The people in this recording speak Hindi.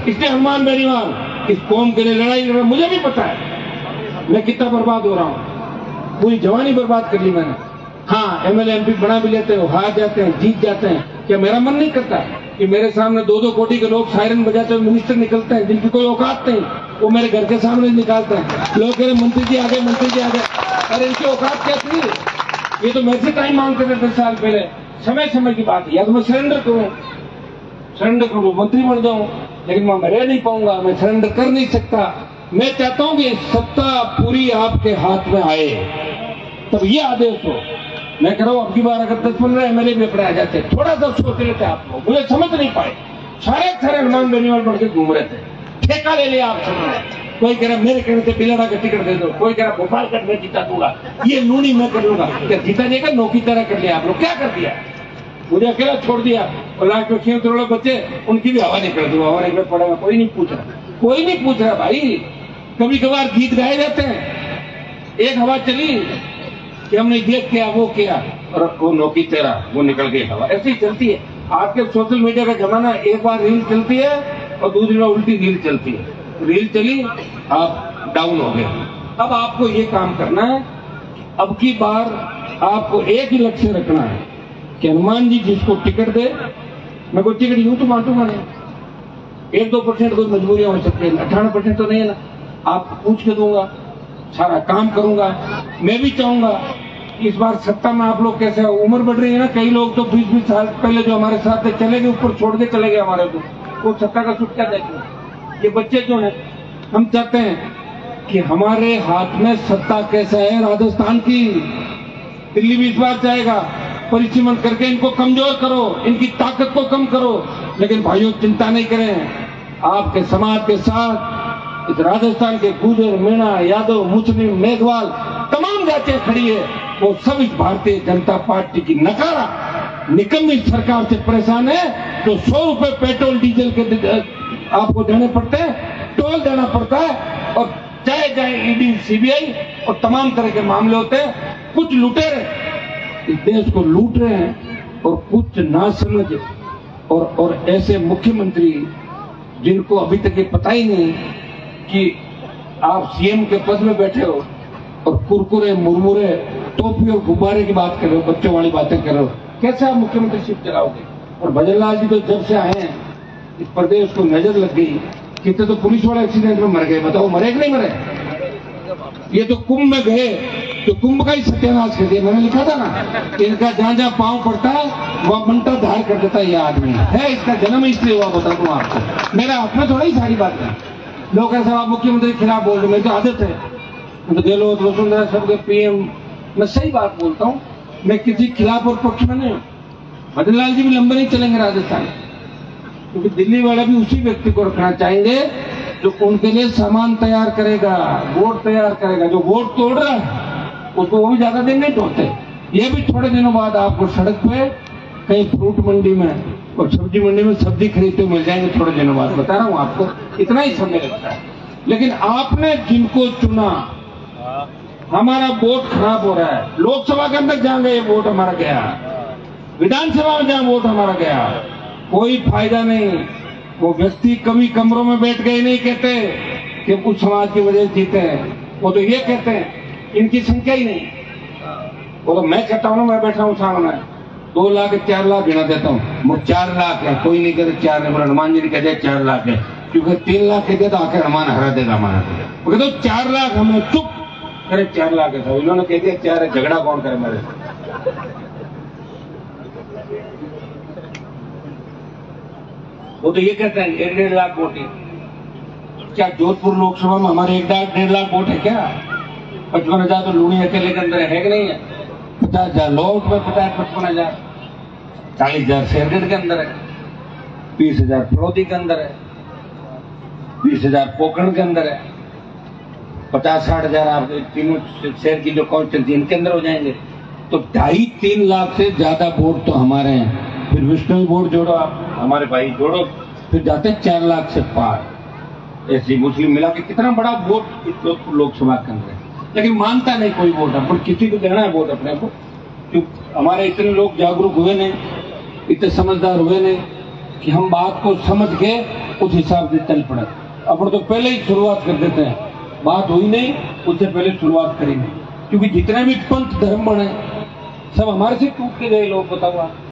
इसलिए हनुमान बेनीवाल इस कौम के लिए लड़ाई लड़ रहा है। मुझे भी पता है मैं कितना बर्बाद हो रहा हूँ, पूरी जवानी बर्बाद कर ली मैंने। हाँ, एमएलए एमपी बना भी लेते हैं, हार जाते हैं, जीत जाते हैं। क्या मेरा मन नहीं करता कि मेरे सामने 2-2 कोटी के लोग सायरन बजाते हुए मिनिस्टर निकलते हैं, जिनकी कोई औकात नहीं, वो मेरे घर के सामने निकालते हैं। लोग कह रहे मंत्री जी आ गए, मंत्री जी आ गए। अरे इनकी औकात क्या थी? ये तो मेरे से टाइम मांगते थे 10 साल पहले। समय समय की बात है, या तो मैं सरेंडर करूं, मंत्री बन जाऊं, लेकिन मैं रह नहीं पाऊंगा, मैं सरेंडर कर नहीं सकता। मैं चाहता हूं कि सत्ता पूरी आपके हाथ में आए, तब ये आदेश हो। मैं कह रहा हूं, अब की बार अगर 10-15 एमएलए भी अपने आ जाते, थोड़ा सा सोच लेते आप लोग, मुझे समझ नहीं पाए। सारे हनुमान बेनीवाल बढ़ के घूम रहे थे, ठेका ले लिया आप सबने। कोई कह रहा मेरे कहने से बिलड़ा का टिकट दे दो, कोई कह रहा भोपाल का मैं जीता दूंगा, ये लूनी मैं कर लूंगा। क्या जीता देगा? नौकी तरह कर लिया आप लोग। क्या कर दिया? मुझे अकेला छोड़ दिया, और लास्ट में 6 करोड़ बच्चे, उनकी भी हवा निकल दी। हवा निकल पड़ेगा, कोई नहीं पूछ रहा भाई। कभी कभार गीत गाए जाते हैं, एक हवा चली कि हमने ये किया वो किया, और वो नौकी तेरा वो निकल गई हवा। ऐसी चलती है आज के सोशल मीडिया का जमाना। एक बार रील चलती है और दूसरी बार उल्टी रील चलती है। रील चली, आप डाउन हो गए। अब आपको ये काम करना है, अब की बार आपको एक ही लक्ष्य रखना है कि हनुमान जी जिसको टिकट दे, मैं कोई टिकट यूं तो बांटूंगा नहीं। 1-2% कोई मजबूरियां हो सकती है, 98% तो नहीं है ना। आप पूछ के दूंगा, सारा काम करूंगा। मैं भी चाहूंगा इस बार सत्ता में आप लोग कैसे, उम्र बढ़ रही है ना, कई लोग तो 20-20 साल पहले जो हमारे साथ थे चले गए, ऊपर छोड़ के चले गए हमारे को, वो सत्ता का सुख क्या देखेंगे? ये बच्चे जो हैं, हम चाहते हैं कि हमारे हाथ में सत्ता कैसा है राजस्थान की। दिल्ली भी इस बार चाहेगा, परिसीमन करके इनको कमजोर करो, इनकी ताकत को कम करो। लेकिन भाइयों चिंता नहीं करें, आपके समाज के साथ इस राजस्थान के गुर्जर, मीणा, यादव, मुस्लिम, मेघवाल तमाम जातियां खड़ी है। वो सब इस भारतीय जनता पार्टी की नकारा निकम्मी सरकार से परेशान है। तो 100 रुपए पेट्रोल डीजल के आपको देने पड़ते हैं, टोल देना पड़ता है, और चाहे जाए ईडी, सीबीआई और तमाम तरह के मामले होते हैं। कुछ लुटेरे इस देश को लूट रहे हैं, और कुछ ना समझ और ऐसे मुख्यमंत्री जिनको अभी तक ये पता ही नहीं कि आप सीएम के पद में बैठे हो और कुरकुरे, मुरमुरे, टोपी और गुब्बारे की बात कर रहे हो, बच्चों वाली बातें कर रहे हो। कैसे आप मुख्यमंत्रीशिप चलाओगे? और भजनलाल जी तो जब से आए हैं इस प्रदेश को नजर लग गई, कितने तो पुलिस वाले एक्सीडेंट में मर गए। बताओ मरे कि नहीं मरे? ये तो कुंभ में गए तो कुंभ का ही सत्यानाश कर दिया। मैंने लिखा था ना, इनका जहां जहां पांव पड़ता है वह मंत्र धार कर देता है। ये आदमी है, इसका जन्म इसलिए हुआ, बता दूं आपको। मेरा हाथ में थोड़ा ही सारी बात है। लोग ऐसा आप मुख्यमंत्री के खिलाफ बोल रहे, मेरी तो आदत है, तो गहलोत, वसुंधरा, सबके पीएम, मैं सही बात बोलता हूँ, मैं किसी खिलाफ और पक्ष में नहीं हूँ। भजनलाल जी भी लंबे नहीं चलेंगे राजस्थान, क्योंकि दिल्ली वाले भी उसी व्यक्ति को रखना चाहेंगे जो उनके लिए सामान तैयार करेगा, वोट तैयार करेगा। जो वोट तोड़ रहा है उसको वो भी ज्यादा दिन नहीं तोड़ते। ये भी थोड़े दिनों बाद आपको सड़क पे कहीं फ्रूट मंडी में और सब्जी मंडी में सब्जी खरीदते मिल जाएंगे, थोड़े दिनों बाद। बता रहा हूँ आपको, इतना ही समय लगता है। लेकिन आपने जिनको चुना, हमारा वोट खराब हो रहा है। लोकसभा के अंदर जहां गए वोट हमारा गया, विधानसभा में जहां वोट हमारा गया, कोई फायदा नहीं। वो व्यक्ति कभी कमरों में बैठ गए नहीं कहते कि कुछ समाज की वजह से जीते हैं। वो तो ये कहते हैं इनकी संख्या ही नहीं। वो तो मैं कहता हूँ, मैं बैठा हूँ सामने 2 लाख 4 लाख गिना देता हूँ, वो 4 लाख है, कोई नहीं कहते 4 नहीं। हनुमान जी ने कहते 4 लाख है, क्योंकि 3 लाख कहते तो आखिर हनुमान हरा देगा हमारा। वो कहते 4 लाख, हमें चुप करे 4 लाख है। इन्होंने कह दिया 4 है, झगड़ा कौन करे मेरे से? वो तो ये कहते हैं 1-1.5 लाख वोट है। क्या जोधपुर लोकसभा में हमारे 1-1.5 लाख वोट है क्या? 55,000 तो लूणी अकेले के अंदर है कि नहीं है? 50,000 लोट में पता है, 55,000, 40,000 शेरगढ़ के अंदर है, 20,000 फड़ौदी के अंदर है, 20,000 पोखरण के अंदर है, 50-60,000 आप तीनों शहर की जो कांस्टिट्यूंसी इनके अंदर हो जाएंगे। तो 2.5-3 लाख से ज्यादा वोट तो हमारे हैं। फिर विष्णु वोट जोड़ो, आप हमारे भाई जोड़ो, फिर जाते 4 लाख से पार। ऐसे मुस्लिम मिला के कितना बड़ा वोट इस लोकसभा के अंदर है। लेकिन मानता नहीं कोई वोट, पर किसी को देना है वोट अपने को। क्यों हमारे इतने लोग जागरूक हुए नहीं, इतने समझदार हुए नहीं कि हम बात को समझ के उस हिसाब से चल पड़े। अपन तो पहले ही शुरुआत कर देते हैं, बात हुई नहीं उससे पहले शुरुआत करेंगे, क्योंकि जितने भी पंथ धर्म बने सब हमारे से टूट के गए लोग, बताओ आप।